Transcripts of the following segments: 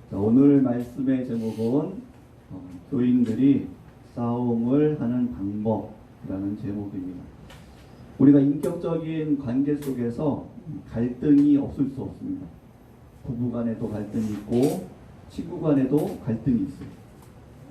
자, 오늘 말씀의 제목은 교인들이 싸움을 하는 방법이라는 제목입니다. 우리가 인격적인 관계 속에서 갈등이 없을 수 없습니다. 부부 간에도 갈등이 있고 친구 간에도 갈등이 있어요.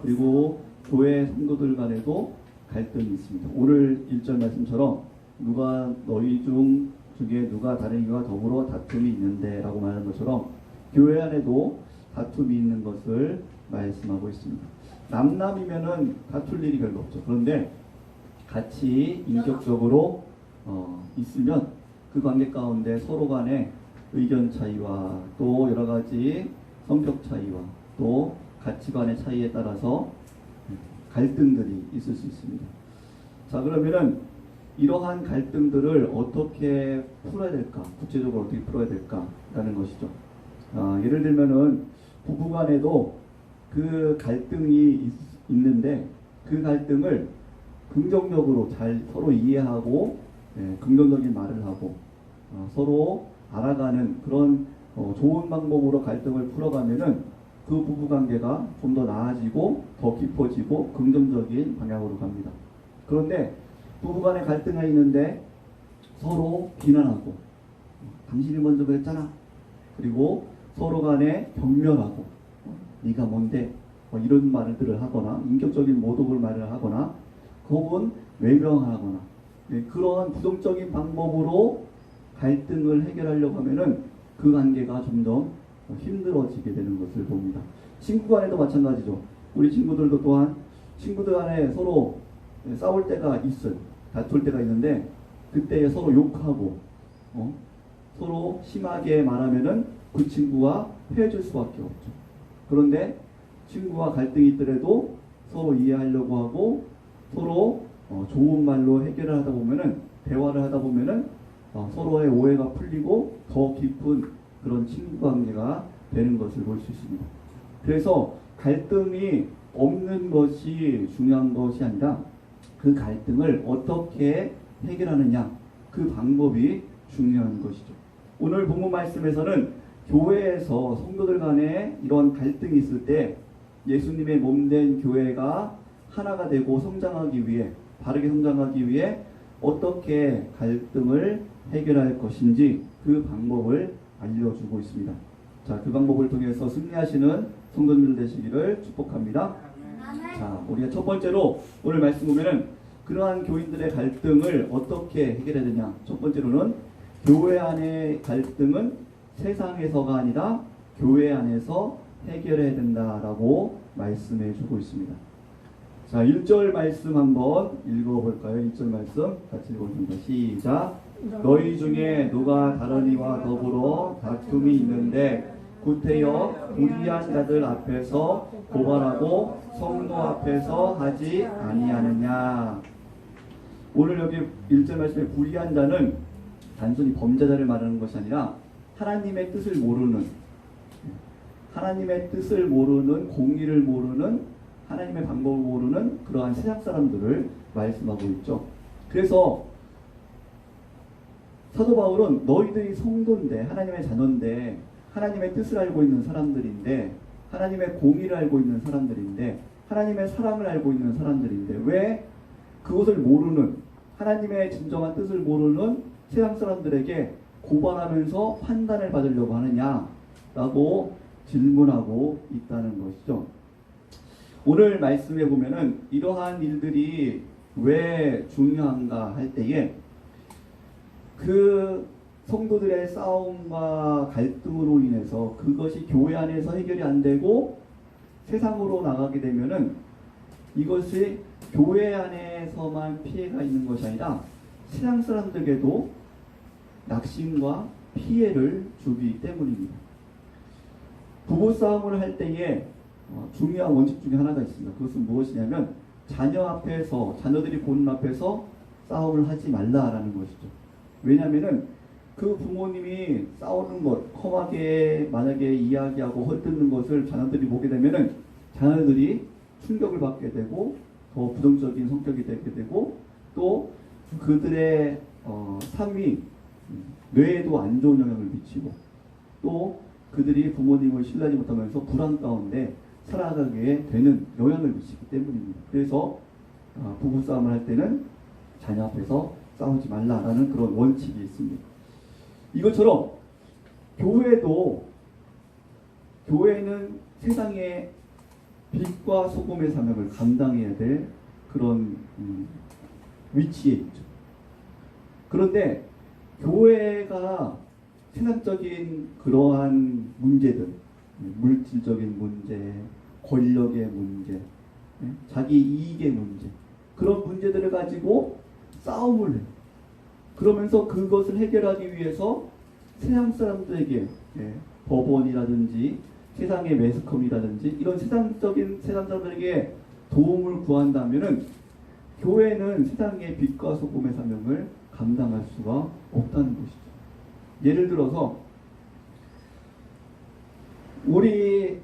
그리고 교회 성도들 간에도 갈등이 있습니다. 오늘 1절 말씀처럼 누가 너희 중에 누가 다른 이와 더불어 다툼이 있는데 라고 말하는 것처럼 교회 안에도 다툼이 있는 것을 말씀하고 있습니다. 남남이면은 다툴 일이 별로 없죠. 그런데 같이 인격적으로 있으면 그 관계 가운데 서로 간의 의견 차이와 또 여러 가지 성격 차이와 또 가치관의 차이에 따라서 갈등들이 있을 수 있습니다. 자, 그러면은 이러한 갈등들을 어떻게 풀어야 될까? 구체적으로 어떻게 풀어야 될까라는 것이죠. 예를 들면은 부부간에도 그 갈등이 있는데 그 갈등을 긍정적으로 잘 서로 이해하고 긍정적인 말을 하고 서로 알아가는 그런 좋은 방법으로 갈등을 풀어가면은 그 부부관계가 좀 더 나아지고 더 깊어지고 긍정적인 방향으로 갑니다. 그런데 부부간에 갈등이 있는데 서로 비난하고 당신이 먼저 그랬잖아. 그리고 서로 간에 경멸하고 네가 뭔데 이런 말들을 하거나 인격적인 모독을 말을 하거나 혹은 외면하거나 그러한 부정적인 방법으로 갈등을 해결하려고 하면은 그 관계가 점점 힘들어지게 되는 것을 봅니다. 친구 간에도 마찬가지죠. 우리 친구들도 또한 친구들 간에 서로 싸울 때가 있어요. 다툴 때가 있는데 그때 서로 욕하고 서로 심하게 말하면은 그 친구와 헤어질 수밖에 없죠. 그런데 친구와 갈등이 있더라도 서로 이해하려고 하고 서로 좋은 말로 해결을 하다 보면은 대화를 하다 보면은 서로의 오해가 풀리고 더 깊은 그런 친구 관계가 되는 것을 볼 수 있습니다. 그래서 갈등이 없는 것이 중요한 것이 아니라 그 갈등을 어떻게 해결하느냐 그 방법이 중요한 것이죠. 오늘 본문 말씀에서는 교회에서 성도들 간에 이런 갈등이 있을 때 예수님의 몸된 교회가 하나가 되고 성장하기 위해 바르게 성장하기 위해 어떻게 갈등을 해결할 것인지 그 방법을 알려주고 있습니다. 자, 그 방법을 통해서 승리하시는 성도님들 되시기를 축복합니다. 자, 우리가 첫 번째로 오늘 말씀 보면은 그러한 교인들의 갈등을 어떻게 해결해야 되냐. 첫 번째로는 교회 안의 갈등은 세상에서가 아니라 교회 안에서 해결해야 된다라고 말씀해 주고 있습니다. 자, 1절 말씀 한번 읽어볼까요? 1절 말씀 같이 읽어봅니다. 시작. 너희 중에 누가 다른 이와 더불어 다툼이 있는데 구태여 불의한 자들 앞에서 고발하고 성도 앞에서 하지 아니하느냐. 오늘 여기 1절 말씀에 불의한 자는 단순히 범죄자를 말하는 것이 아니라 하나님의 뜻을 모르는 공의를 모르는 하나님의 방법을 모르는 그러한 세상 사람들을 말씀하고 있죠. 그래서 사도 바울은 너희들이 성도인데 하나님의 자녀인데 하나님의 뜻을 알고 있는 사람들인데 하나님의 공의를 알고 있는 사람들인데 하나님의 사랑을 알고 있는 사람들인데 왜 그것을 모르는 하나님의 진정한 뜻을 모르는 세상 사람들에게 고발하면서 판단을 받으려고 하느냐라고 질문하고 있다는 것이죠. 오늘 말씀에 보면은 이러한 일들이 왜 중요한가 할 때에 그 성도들의 싸움과 갈등으로 인해서 그것이 교회 안에서 해결이 안 되고 세상으로 나가게 되면은 이것이 교회 안에서만 피해가 있는 것이 아니라 세상 사람들에게도 낙심과 피해를 주기 때문입니다. 부부싸움을 할 때에 중요한 원칙 중에 하나가 있습니다. 그것은 무엇이냐면 자녀들이 보는 앞에서 싸움을 하지 말라라는 것이죠. 왜냐하면은 그 부모님이 싸우는 것, 험하게 만약에 이야기하고 헛듣는 것을 자녀들이 보게 되면은 자녀들이 충격을 받게 되고 더 부정적인 성격이 되게 되고 또 그들의 삶이 뇌에도 안 좋은 영향을 미치고 또 그들이 부모님을 신뢰하지 못하면서 불안 가운데 살아가게 되는 영향을 미치기 때문입니다. 그래서 부부싸움을 할 때는 자녀 앞에서 싸우지 말라라는 그런 원칙이 있습니다. 이것처럼 교회는 세상의 빛과 소금의 사명을 감당해야 될 그런 위치에 있죠. 그런데 교회가 세상적인 그러한 문제들, 물질적인 문제, 권력의 문제, 자기 이익의 문제, 그런 문제들을 가지고 싸움을 해요. 그러면서 그것을 해결하기 위해서 세상 사람들에게 법원이라든지 세상의 매스컴이라든지 이런 세상 사람들에게 도움을 구한다면은 교회는 세상의 빛과 소금의 사명을 감당할 수가 없다는 것이죠. 예를 들어서 우리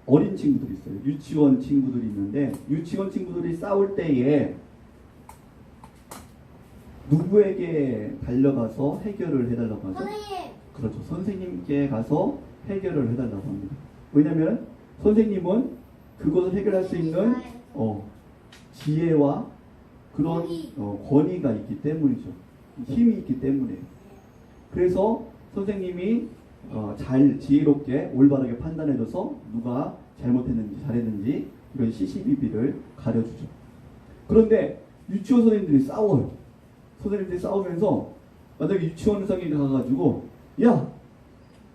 어린 친구들이 있어요. 유치원 친구들이 있는데 유치원 친구들이 싸울 때에 누구에게 달려가서 해결을 해달라고 하죠? 선생님. 그렇죠. 선생님께 가서 해결을 해달라고 합니다. 왜냐하면 선생님은 그것을 해결할 수 있는 지혜와 그런 권위가 있기 때문이죠. 힘이 있기 때문에. 그래서 선생님이 잘 지혜롭게 올바르게 판단해줘서 누가 잘못했는지 잘했는지 이런 시시비비를 가려주죠. 그런데 유치원 선생님들이 싸워요. 선생님들이 싸우면서 만약에 유치원 선생님이 가가지고 야!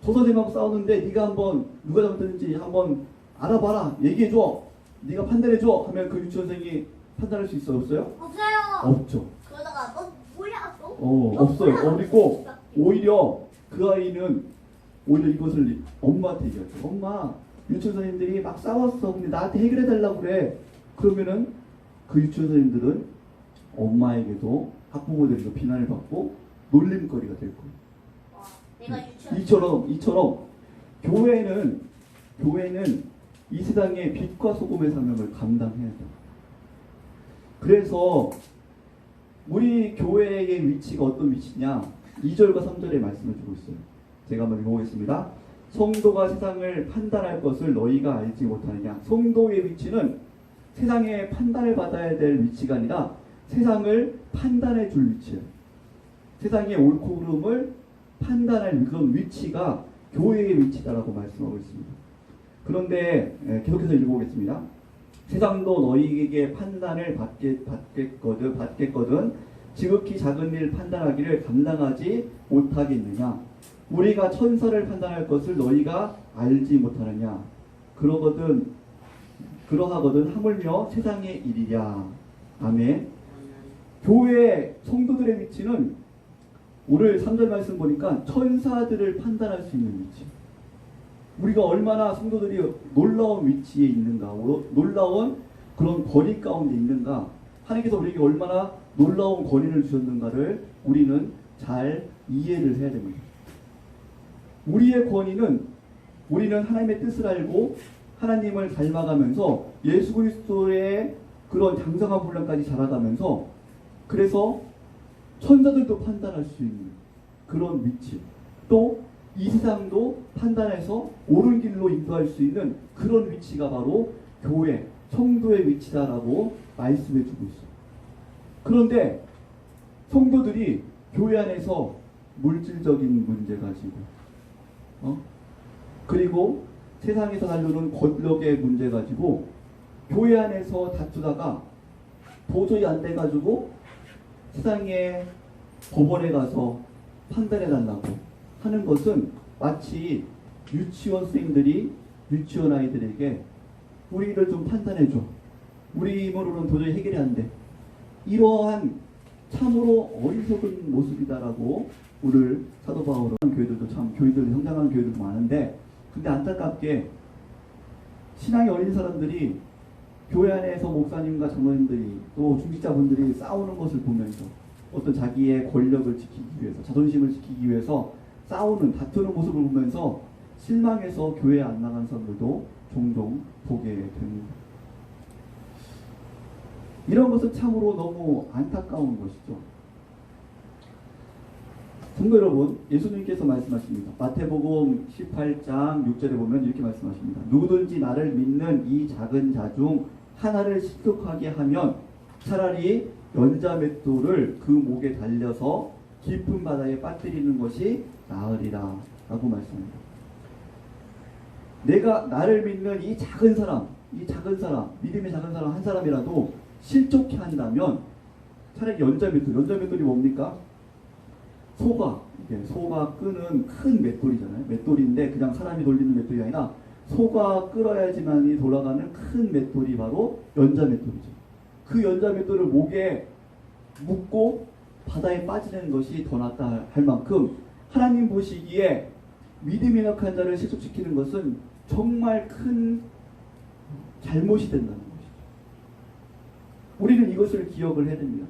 저 선생님하고 싸우는데 네가 한번 누가 잘못했는지 한번 알아봐라. 얘기해줘. 네가 판단해줘. 하면 그 유치원 선생님이 판단할 수 있어요? 없어요? 없어요. 없죠. 그러다가 너 뭐야 또? 없어요. 그리고 오히려 그 아이는 오히려 이것을 엄마한테 얘기하죠. 엄마, 유치원 선생님들이 막 싸웠어. 근데 나한테 해결해달라고 그래. 그러면은 그 유치원 선생님들은 엄마에게도 학부모들에게도 비난을 받고 놀림거리가 될 거예요. 내가 이처럼 교회는 이 세상의 빛과 소금의 사명을 감당해야 돼요. 그래서 우리 교회의 위치가 어떤 위치냐? 2절과 3절에 말씀을 주고 있어요. 제가 한번 읽어보겠습니다. 성도가 세상을 판단할 것을 너희가 알지 못하느냐? 성도의 위치는 세상에 판단을 받아야 될 위치가 아니라 세상을 판단해 줄 위치예요. 세상의 옳고 그름을 판단할 그런 위치가 교회의 위치다라고 말씀하고 있습니다. 그런데 계속해서 읽어보겠습니다. 세상도 너희에게 판단을 받겠거든 지극히 작은 일 판단하기를 감당하지 못하겠느냐? 우리가 천사를 판단할 것을 너희가 알지 못하느냐? 그러하거든 하물며 세상의 일이랴. 아멘. 교회 성도들의 위치는 오늘 3절 말씀 보니까 천사들을 판단할 수 있는 위치. 우리가 얼마나 성도들이 놀라운 위치에 있는가, 놀라운 그런 권위 가운데 있는가, 하나님께서 우리에게 얼마나 놀라운 권위를 주셨는가를 우리는 잘 이해를 해야 됩니다. 우리의 권위는 우리는 하나님의 뜻을 알고 하나님을 닮아가면서 예수 그리스도의 그런 장성한 분량까지 자라가면서 그래서 천사들도 판단할 수 있는 그런 위치, 또 이 세상도 판단해서 옳은 길로 인도할 수 있는 그런 위치가 바로 교회, 성도의 위치다라고 말씀해 주고 있어요. 그런데 성도들이 교회 안에서 물질적인 문제 가지고 그리고 세상에서 다루는 권력의 문제 가지고 교회 안에서 다투다가 도저히 안 돼가지고 세상의 법원에 가서 판단해 달라고 하는 것은 마치 유치원 선생님들이 유치원 아이들에게 우리를 좀 판단해 줘. 우리 힘으로는 도저히 해결이 안 돼. 이러한 참으로 어리석은 모습이다라고 오늘 사도 바울은 교회들도 참 교회들이 성장하는 교회들도 많은데 근데 안타깝게 신앙이 어린 사람들이 교회 안에서 목사님과 장로님들이 또 중직자분들이 싸우는 것을 보면서 어떤 자기의 권력을 지키기 위해서 자존심을 지키기 위해서 다투는 모습을 보면서 실망해서 교회에 안 나간 사람들도 종종 보게 됩니다. 이런 것은 참으로 너무 안타까운 것이죠. 성도 여러분, 예수님께서 말씀하십니다. 마태복음 18장 6절에 보면 이렇게 말씀하십니다. 누구든지 나를 믿는 이 작은 자 중 하나를 실족하게 하면 차라리 연자맷돌을 그 목에 달려서 깊은 바다에 빠뜨리는 것이 나으리라 라고 말씀합니다. 내가 나를 믿는 이 작은 사람, 믿음의 작은 사람 한 사람이라도 실족해 한다면 차라리 연자맷돌이 뭡니까? 소가 끄는 큰 맷돌이잖아요. 맷돌인데 그냥 사람이 돌리는 맷돌이 아니라 소가 끌어야지만이 돌아가는 큰 맷돌이 바로 연자맷돌이죠. 그 연자맷돌을 목에 묶고 바다에 빠지는 것이 더 낫다 할 만큼 하나님 보시기에 믿음이 약한 자를 실족시키는 것은 정말 큰 잘못이 된다는 것이죠. 우리는 이것을 기억을 해야 됩니다.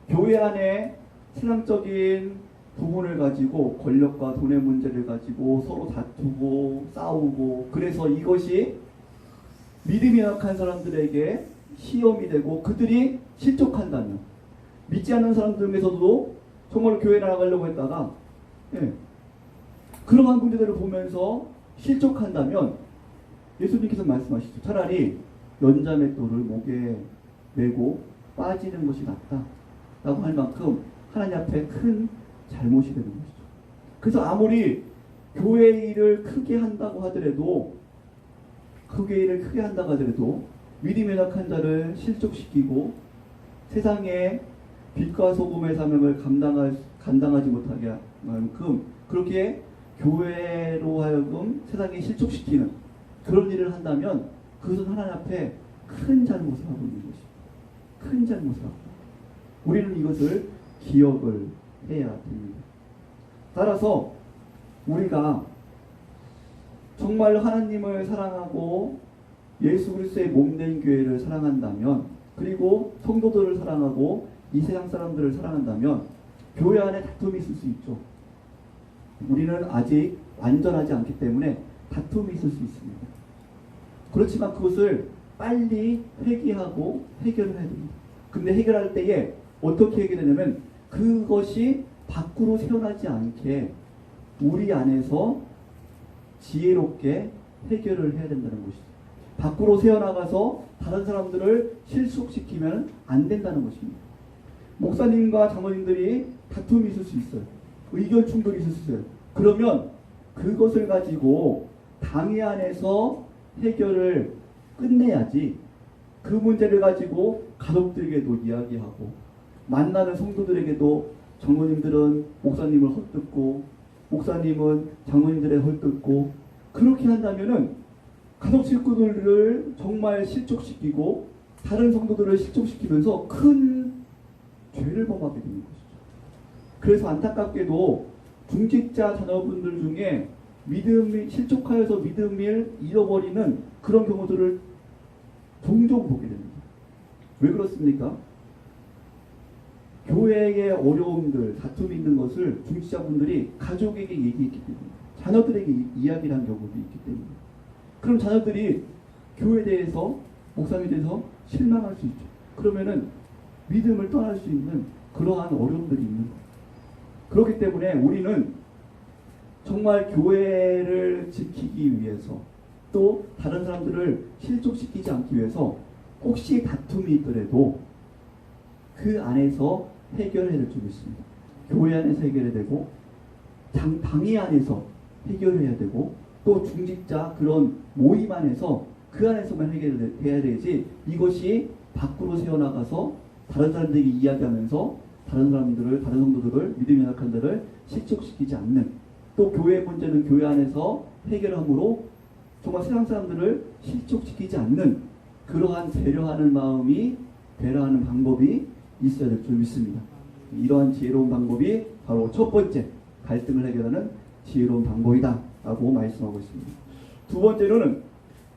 교회 안에 신앙적인 부분을 가지고 권력과 돈의 문제를 가지고 서로 다투고 싸우고 그래서 이것이 믿음이 약한 사람들에게 시험이 되고 그들이 실족한다면 믿지 않는 사람들 중에서도 정말 교회 나가려고 했다가 그러한 문제들을 보면서 실족한다면 예수님께서 말씀하시죠. 차라리 연자맷돌을 목에 메고 빠지는 것이 낫다 라고 할 만큼 하나님 앞에 큰 잘못이 되는 것이죠. 그래서 아무리 교회 일을 크게 한다고 하더라도 믿음의 약한 자를 실족시키고 세상에 빛과 소금의 사명을 감당하지 못하게 할 만큼 그렇게 교회로 하여금 세상에 실족시키는 그런 일을 한다면 그것은 하나님 앞에 큰 잘못을 하고 있는 것이죠. 큰 잘못을 하고 우리는 이것을 기억을 해야 됩니다. 따라서 우리가 정말 하나님을 사랑하고 예수 그리스도의 몸된 교회를 사랑한다면 그리고 성도들을 사랑하고 이 세상 사람들을 사랑한다면 교회 안에 다툼이 있을 수 있죠. 우리는 아직 완전하지 않기 때문에 다툼이 있을 수 있습니다. 그렇지만 그것을 빨리 회개하고 해결을 해야 됩니다. 근데 해결할 때에 어떻게 해결하냐면 그것이 밖으로 새어나지 않게 우리 안에서 지혜롭게 해결을 해야 된다는 것이죠. 밖으로 새어나가서 다른 사람들을 실속시키면 안 된다는 것입니다. 목사님과 장로님들이 다툼이 있을 수 있어요. 의견 충돌이 있을 수 있어요. 그러면 그것을 가지고 당회 안에서 해결을 끝내야지 그 문제를 가지고 가족들에게도 이야기하고 만나는 성도들에게도 장로님들은 목사님을 헛듣고 목사님은 장로님들의 헛듣고 그렇게 한다면은 가족 식구들을 정말 실족시키고 다른 성도들을 실족시키면서 큰 죄를 범하게 되는 것이죠. 그래서 안타깝게도 중직자 자녀분들 중에 믿음이 실족하여서 믿음을 잃어버리는 그런 경우들을 종종 보게 됩니다. 왜 그렇습니까? 교회의 어려움들, 다툼이 있는 것을 중직자분들이 가족에게 얘기했기 때문에 자녀들에게 이야기를 한 경우도 있기 때문에 그럼 자녀들이 교회에 대해서 목사님에 대해서 실망할 수 있죠. 그러면은 믿음을 떠날 수 있는 그러한 어려움들이 있는 거예요. 그렇기 때문에 우리는 정말 교회를 지키기 위해서 또 다른 사람들을 실족시키지 않기 위해서 혹시 다툼이 있더라도 그 안에서 해결해야 될 점이 있습니다. 교회 안에서 해결해야 되고 당회 안에서 해결해야 되고 또 중직자 그런 모임 안에서 그 안에서만 해결해야 되지 이것이 밖으로 새어나가서 다른 사람들에게 이야기하면서 다른 성도들을 믿음이 약한 자를 실족시키지 않는 또 교회 문제는 교회 안에서 해결함으로 정말 세상 사람들을 실족시키지 않는 그러한 배려하는 방법이 있어야 될 줄 믿습니다. 이러한 지혜로운 방법이 바로 첫 번째 갈등을 해결하는 지혜로운 방법이다 라고 말씀하고 있습니다. 두 번째로는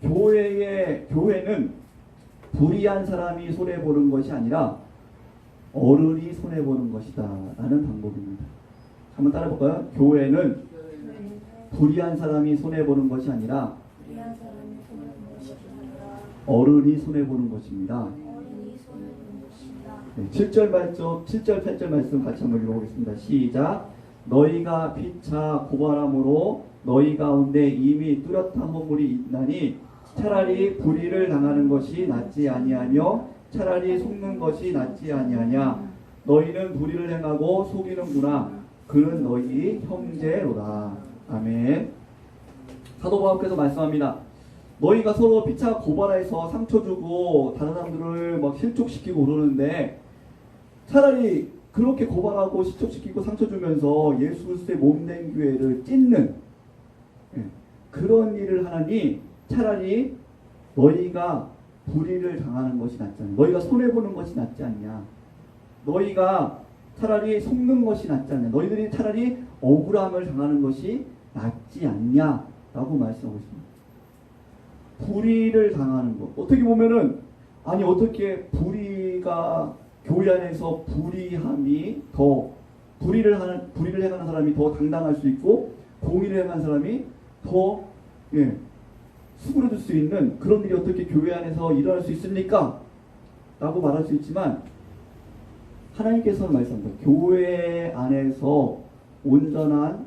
교회는 불의한 사람이 손해보는 것이 아니라 어른이 손해보는 것이다 라는 방법입니다. 한번 따라볼까요? 교회는 불의한 사람이 손해보는 것이 아니라 어른이 손해보는 것입니다. 네, 7절 8절 말씀 같이 한번 읽어보겠습니다. 시작. 너희가 피차 고발함으로 너희 가운데 이미 뚜렷한 허물이 있나니 차라리 불의를 당하는 것이 낫지 아니하며 차라리 속는 것이 낫지 아니하냐. 너희는 불의를 행하고 속이는구나. 그는 너희 형제로다. 아멘. 사도 바울께서 말씀합니다. 너희가 서로 피차 고발해서 상처 주고 다른 사람들을 막 실족시키고 그러는데 차라리 그렇게 고발하고 실족시키고 상처 주면서 예수 그리스도의 몸된 교회를 찢는 그런 일을 하나니 차라리 너희가 불의를 당하는 것이 낫지 않냐. 너희가 손해보는 것이 낫지 않냐. 너희가 차라리 속는 것이 낫지 않냐. 너희들이 차라리 억울함을 당하는 것이 낫지 않냐라고 말씀하고 있습니다. 불의를 당하는 것. 어떻게 보면은 아니 어떻게 불의가 교회 안에서 불의함이 더 불의를 행하는 사람이 더 당당할 수 있고 공의를 행하는 사람이 더 수그러들 수 있는 그런 일이 어떻게 교회 안에서 일어날 수 있습니까? 라고 말할 수 있지만 하나님께서는 말씀합니다. 교회 안에서 온전한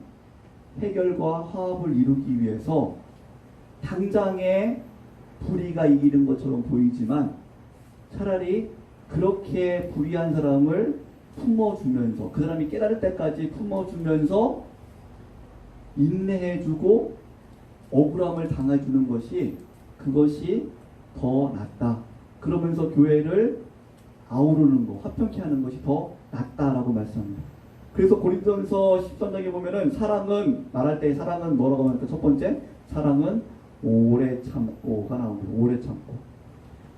해결과 화합을 이루기 위해서 당장에 불의가 이기는 것처럼 보이지만 차라리 그렇게 불의한 사람을 품어주면서 그 사람이 깨달을 때까지 품어주면서 인내해주고 억울함을 당해주는 것이 그것이 더 낫다. 그러면서 교회를 아우르는 거, 화평케 하는 것이 더 낫다라고 말씀합니다. 그래서 고린도전서 13장에 보면은 사랑은 말할 때 사랑은 뭐라고 하니까 첫 번째 사랑은 오래 참고가 나옵니다. 오래 참고.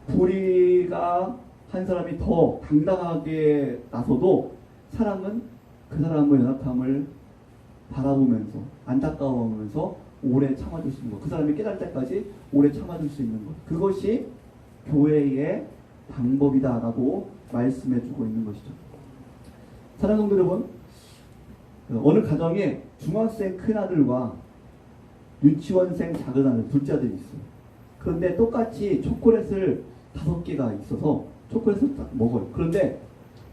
불의가 한 사람이 더 당당하게 나서도 사랑은 그 사람의 연약함을 바라보면서 안타까워하면서 오래 참아줄 수 있는 것. 그 사람이 깨달을 때까지 오래 참아줄 수 있는 것. 그것이 교회의 방법이다라고 말씀해주고 있는 것이죠. 사랑하는 성도 여러분, 어느 가정에 중학생 큰아들과 유치원생 작은아들 둘째 아들이 있어요. 그런데 똑같이 초콜릿을 5개가 있어서 초콜릿을 딱 먹어요. 그런데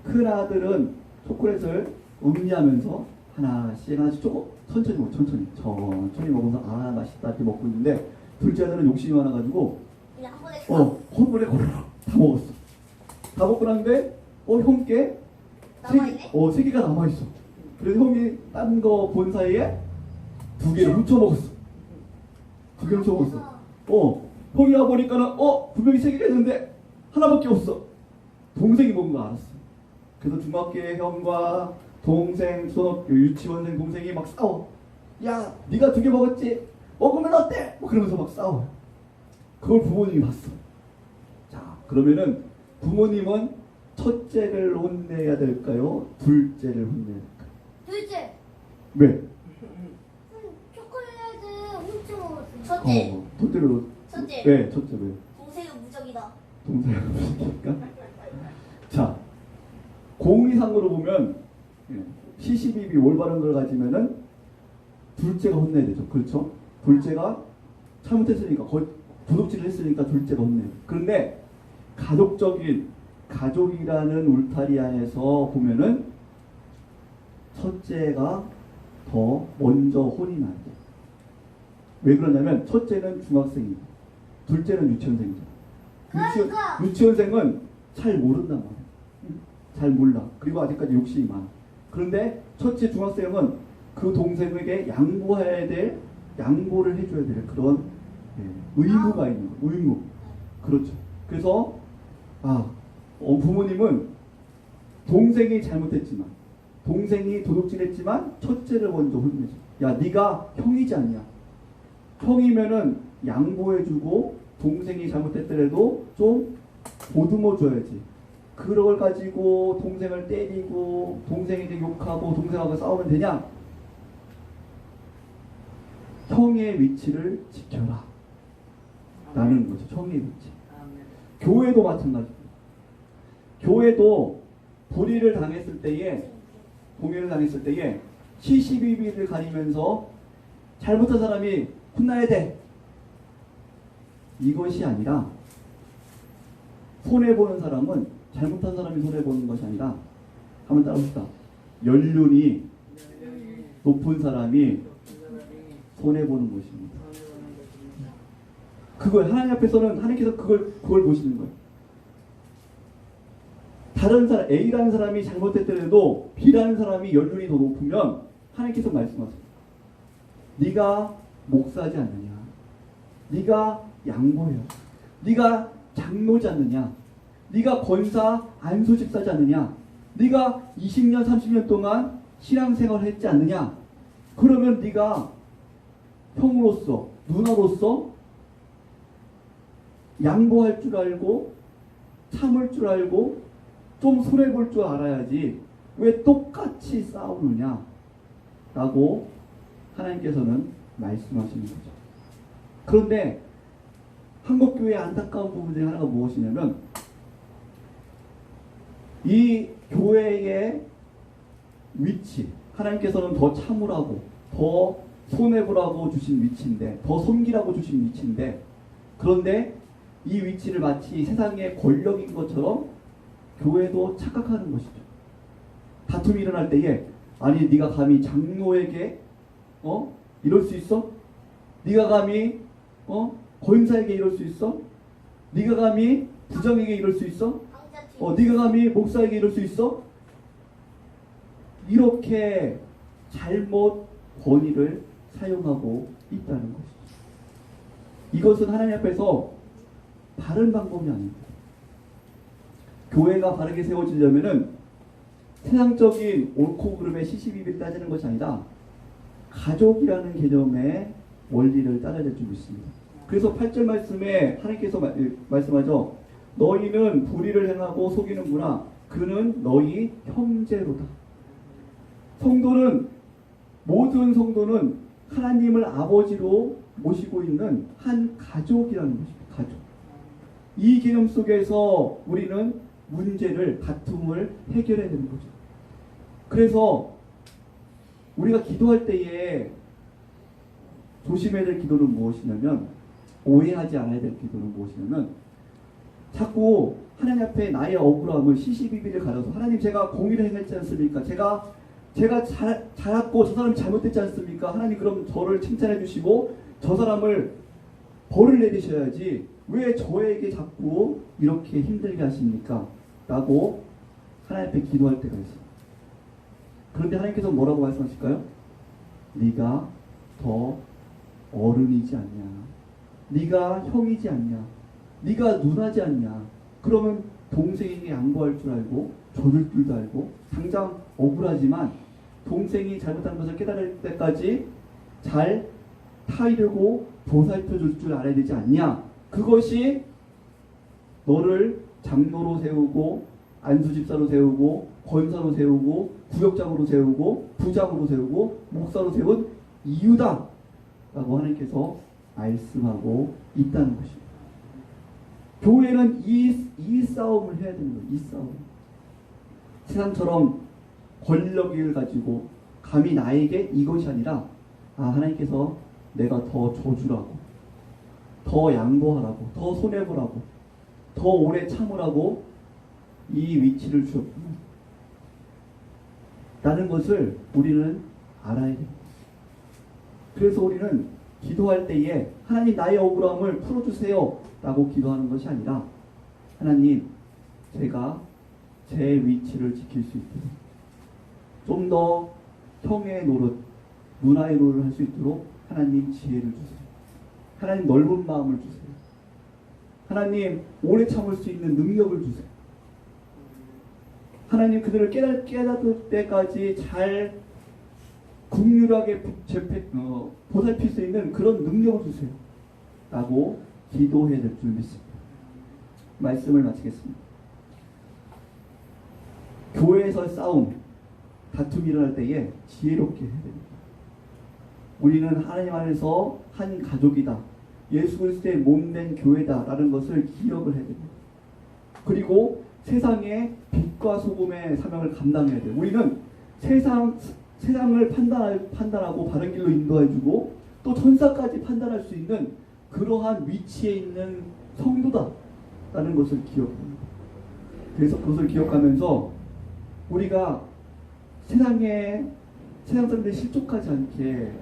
큰아들은 초콜릿을 음미하면서 하나씩 조금 천천히 먹어서 아 맛있다 이렇게 먹고 있는데 둘째 아들은 욕심이 많아가지고 그냥 한 번에 한 번에 다 먹었어. 다 먹고 났는데 형께 남아있네? 3개가 남아있어. 그래서 형이 딴 거 본 사이에 2개를 훔쳐 먹었어. 2개를 훔쳐 먹었어. 형이 와보니까는 분명히 3개가 있는데 하나밖에 없어. 동생이 먹은 거 알았어. 그래서 중학교의 형과 동생, 유치원생 동생이 막 싸워. 야, 네가 2개 먹었지? 먹으면 어때? 그러면서 막 싸워. 그걸 부모님이 봤어. 자, 그러면은 부모님은 첫째를 혼내야 될까요? 둘째를 혼내야 될까요? 둘째. 왜? 초콜릿을 훔쳐 먹었어. 첫째. 첫째로. 첫째. 왜? 첫째 왜? 동생은 무적이다. 동생을 무시니까. 자, 공의상으로 보면 시시비비 올바른 걸 가지면은 둘째가 혼내야 되죠. 그렇죠? 둘째가 잘못했으니까 도둑질을 했으니까 둘째가 혼내요. 그런데 가족이라는 울타리 안에서 보면은 첫째가 더 먼저 혼이 나요. 왜 그러냐면 첫째는 중학생이고 둘째는 유치원생이죠. 그러니까. 유치원생은 잘 모른단 말이에요. 잘 몰라. 그리고 아직까지 욕심이 많아. 그런데 첫째 중학생은 그 동생에게 양보를 해줘야 될 그런 의무가 있는 거예요. 의무. 그렇죠. 그래서 부모님은 동생이 잘못했지만 동생이 도둑질했지만 첫째를 먼저 혼내죠. 야, 네가 형이지 않냐? 형이면은 양보해주고 동생이 잘못했더라도 좀 보듬어줘야지. 그걸 가지고 동생을 때리고 동생에게 욕하고 동생하고 싸우면 되냐? 형의 위치를 지켜라 라는 거죠. 형의 위치. 교회도 마찬가지입니다. 교회도 불의를 당했을 때에 공연을 당했을 때에 시시비비를 가리면서 잘못한 사람이 혼나야 돼. 이것이 아니라 손해보는 사람은 잘못한 사람이 손해보는 것이 아니라 한번 따라봅시다. 연륜이 높은 사람이 손해보는 것입니다. 그걸 하나님 앞에서는 하나님께서 그걸 보시는 거예요. 다른 사람 A라는 사람이 잘못했더라도 B라는 사람이 연륜이 더 높으면 하나님께서 말씀하세요. 네가 목사지 않느냐? 네가 양보해요. 네가 장로지 않느냐? 네가 권사 안수집사지 않느냐? 네가 20년 30년 동안 신앙생활을 했지 않느냐? 그러면 네가 형으로서 누나로서 양보할 줄 알고 참을 줄 알고 좀 손해볼 줄 알아야지 왜 똑같이 싸우느냐 라고 하나님께서는 말씀하시는 거죠. 그런데 한국교회의 안타까운 부분 중에 하나가 무엇이냐면 이 교회의 위치, 하나님께서는 더 참으라고 더 손해보라고 주신 위치인데, 더 섬기라고 주신 위치인데, 그런데 이 위치를 마치 세상의 권력인 것처럼 교회도 착각하는 것이죠. 다툼이 일어날 때에 아니 네가 감히 장로에게 이럴 수 있어? 네가 감히 권사에게 이럴 수 있어? 네가 감히 부장에게 이럴 수 있어? 네가 감히 목사에게 이럴 수 있어? 이렇게 잘못 권위를 사용하고 있다는 것이죠. 이것은 하나님 앞에서 바른 방법이 아닙니다. 교회가 바르게 세워지려면은 세상적인 옳고 그름의 시시비비를 따지는 것이 아니라 가족이라는 개념의 원리를 따라야 될 줄 믿습니다. 그래서 8절 말씀에 하나님께서 말씀하죠. 너희는 불의를 행하고 속이는구나. 그는 너희 형제로다. 모든 성도는 하나님을 아버지로 모시고 있는 한 가족이라는 것입니다. 가족. 이 개념 속에서 우리는 문제를, 다툼을 해결해야 되는 거죠. 그래서 우리가 기도할 때에 조심해야 될 기도는 무엇이냐면, 오해하지 않아야 될 기도는 무엇이냐면, 자꾸 하나님 앞에 나의 억울함을 시시비비를 가려서 하나님 제가 공의를 행했지 않습니까? 제가 잘했고 저 사람이 잘못됐지 않습니까? 하나님 그럼 저를 칭찬해 주시고 저 사람을 벌을 내리셔야지 왜 저에게 자꾸 이렇게 힘들게 하십니까? 라고 하나님 앞에 기도할 때가 있어요. 그런데 하나님께서 뭐라고 말씀하실까요? 네가 더 어른이지 않냐? 네가 형이지 않냐? 네가 누나지 않냐? 그러면 동생에게 양보할 줄 알고 줘줄 줄도 알고 당장 억울하지만 동생이 잘못한 것을 깨달을 때까지 잘 타이르고 보살펴줄 줄 알아야 되지 않냐? 그것이 너를 장로로 세우고 안수집사로 세우고 권사로 세우고 구역장으로 세우고 부장으로 세우고 목사로 세운 이유다 라고 하나님께서 말씀하고 있다는 것입니다. 교회는 이 싸움을 해야 되는 거예요. 이 싸움. 세상처럼 권력을 가지고 감히 나에게 이것이 아니라 하나님께서 내가 더 줘주라고, 더 양보하라고, 더 손해보라고, 더 오래 참으라고 이 위치를 주었구나 라는 것을 우리는 알아야 됩니다. 그래서 우리는 기도할 때에 하나님 나의 억울함을 풀어주세요 라고 기도하는 것이 아니라 하나님 제가 제 위치를 지킬 수 있도록 좀 더 형의 노릇, 누나의 노릇을 할 수 있도록 하나님 지혜를 주세요. 하나님 넓은 마음을 주세요. 하나님 오래 참을 수 있는 능력을 주세요. 하나님 그들을 깨닫을 때까지 잘 긍휼하게 보살필 수 있는 그런 능력을 주세요. 라고 기도해야 될 줄 믿습니다. 말씀을 마치겠습니다. 교회에서 싸움, 다툼이 일어날 때에 지혜롭게 해야 됩니다. 우리는 하나님 안에서 한 가족이다. 예수 그리스도의 몸된 교회다 라는 것을 기억을 해야 됩니다. 그리고 세상의 빛과 소금의 사명을 감당해야 돼요. 우리는 세상을 판단하고 바른 길로 인도해주고 또 천사까지 판단할 수 있는 그러한 위치에 있는 성도다 라는 것을 기억합니다. 그래서 그것을 기억하면서 우리가 세상의 세상 사람들이 실족하지 않게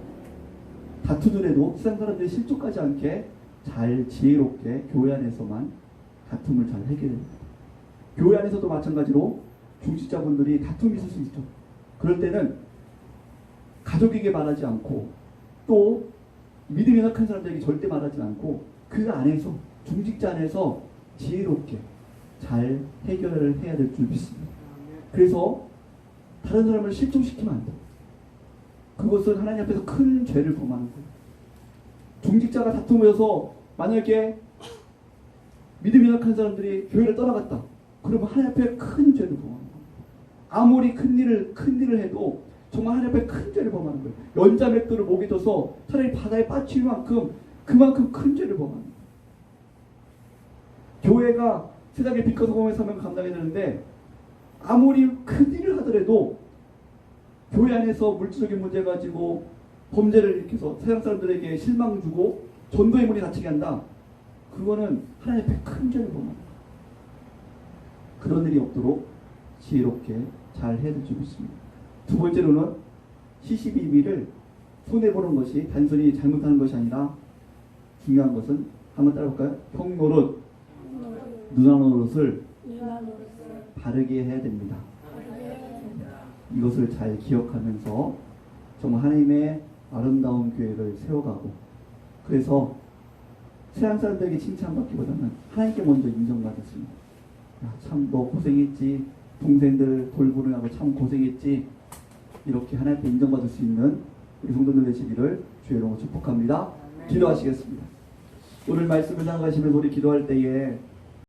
다투더라도 세상 사람들이 실족하지 않게 잘 지혜롭게 교회 안에서만 다툼을 잘 해결합니다. 교회 안에서도 마찬가지로 중직자분들이 다툼이 있을 수 있죠. 그럴 때는 가족에게 말하지 않고 또 믿음이 약한 사람들에게 절대 말하지 않고 그 안에서 중직자 안에서 지혜롭게 잘 해결을 해야 될 줄 믿습니다. 그래서 다른 사람을 실족시키면 안 돼요. 그것은 하나님 앞에서 큰 죄를 범하는 거예요. 중직자가 다투면서 만약에 믿음이 약한 사람들이 교회를 떠나갔다. 그러면 하나님 앞에 큰 죄를 범하는 거예요. 아무리 큰 일을 해도 정말 하나님 앞에 큰 죄를 범하는 거예요. 연자맥도를 목에 둬서 차라리 바다에 빠질 만큼 그만큼 큰 죄를 범하는 거예요. 교회가 세상의 빛과 소금의 사명을 감당해야 되는데 아무리 큰 일을 하더라도 교회 안에서 물질적인 문제 가지고 범죄를 일으켜서 세상 사람들에게 실망 주고 전도의 문이 닫히게 한다. 그거는 하나님 앞에 큰 죄를 범한다. 그런 일이 없도록 지혜롭게 잘 해야 될 줄 믿습니다. 두 번째로는 시시비비를 손해보는 것이 단순히 잘못하는 것이 아니라 중요한 것은 한번 따라볼까요? 형 노릇, 누나 노릇을 바르게 해야 됩니다. 이것을 잘 기억하면서 정말 하나님의 아름다운 교회를 세워가고 그래서 세상 사람들에게 칭찬받기보다는 하나님께 먼저 인정받았습니다. 참 너 고생했지. 동생들 돌보느라고 참 고생했지. 이렇게 하나님 앞에 인정받을 수 있는 우리 성도들 되시기를 주의 이름으로 축복합니다. 기도하시겠습니다. 오늘 말씀을 나가시면서 우리 기도할 때에